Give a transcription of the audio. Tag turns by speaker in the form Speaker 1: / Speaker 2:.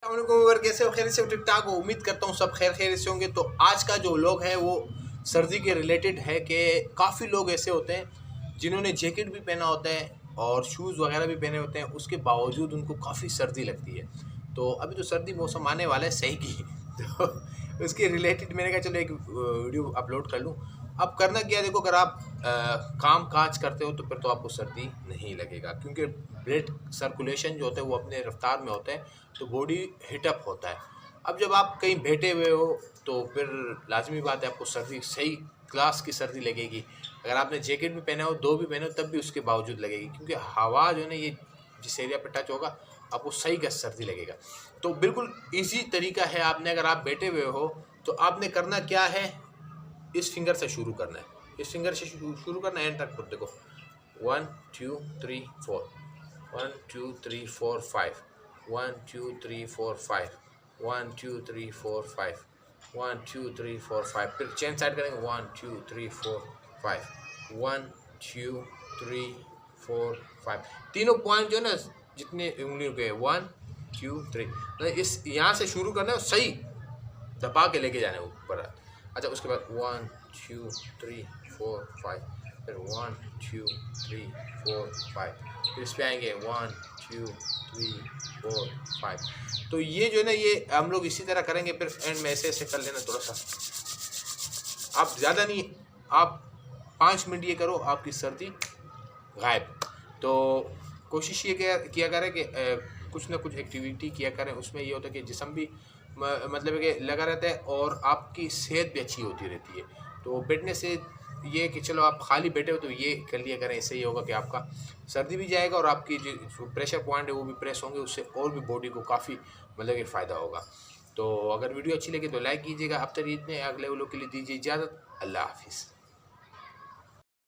Speaker 1: अस्सलामुअलैकुम, कैसे हो? खैर से हो? ठीक ठाक हो? उम्मीद करता हूँ सब खैर से होंगे। तो आज का जो व्लॉग है वो सर्दी के रिलेटेड है कि काफ़ी लोग ऐसे होते हैं जिन्होंने जैकेट भी पहना होता है और शूज़ वगैरह भी पहने होते हैं, उसके बावजूद उनको काफ़ी सर्दी लगती है। तो अभी तो सर्दी मौसम आने वाला है सही की तो उसके रिलेटेड मैंने कहा चलो एक वीडियो अपलोड कर लूँ। अब करना क्या है, देखो, अगर आप काम काज करते हो तो फिर तो आपको सर्दी नहीं लगेगा, क्योंकि ब्लड सर्कुलेशन जो होता है वो अपने रफ्तार में होता है, तो बॉडी हीटअप होता है। अब जब आप कहीं बैठे हुए हो तो फिर लाजमी बात है आपको सर्दी, सही क्लास की सर्दी लगेगी। अगर आपने जैकेट भी पहना हो, दो भी पहने हो, तब भी उसके बावजूद लगेगी, क्योंकि हवा जो है ना, ये जिस एरिया पर टच होगा आपको सही का सर्दी लगेगा। तो बिल्कुल ईजी तरीका है। आपने, अगर आप बैठे हुए हो तो आपने करना क्या है, इस फिंगर से शुरू करना है। इस फिंगर से शुरू करना है, एंड तक देखो। 1 2 3 4, 1 2 3 4 5, 1 2 3 4 5, 1 2 3 4 5, 1 2 3 4 5। फिर चेन साइड करेंगे, 1 2 3 4 5, 1 2 3 4 5। तीनों पॉइंट जो है ना, जितने उंगलियों के 1 2 3, मतलब इस यहाँ से शुरू करना है, सही दबा के लेके जाना है ऊपर। अच्छा, उसके बाद 1 2 3 4 5, फिर 1 2 3 4 5, फिर इस पे आएंगे 1 2 3 4 5। तो ये जो है ना, ये हम लोग इसी तरह करेंगे। फिर एंड में ऐसे ऐसे कर लेना थोड़ा सा, आप ज़्यादा नहीं, आप 5 मिनट ये करो, आपकी सर्दी गायब। तो कोशिश ये किया करें कि कुछ ना कुछ एक्टिविटी किया करें। उसमें ये होता है कि जिस्म भी मतलब है कि लगा रहता है और आपकी सेहत भी अच्छी होती रहती है। तो बैठने से ये कि चलो आप खाली बैठे हो तो ये कर लिया करें। इससे ये होगा कि आपका सर्दी भी जाएगा और आपकी जो प्रेशर पॉइंट है वो भी प्रेस होंगे, उससे और भी बॉडी को काफ़ी मतलब कि फ़ायदा होगा। तो अगर वीडियो अच्छी लगी तो लाइक कीजिएगा। अब तक इतने, अगले व्लॉग के लिए दीजिए इजाज़त। अल्लाह हाफिज़।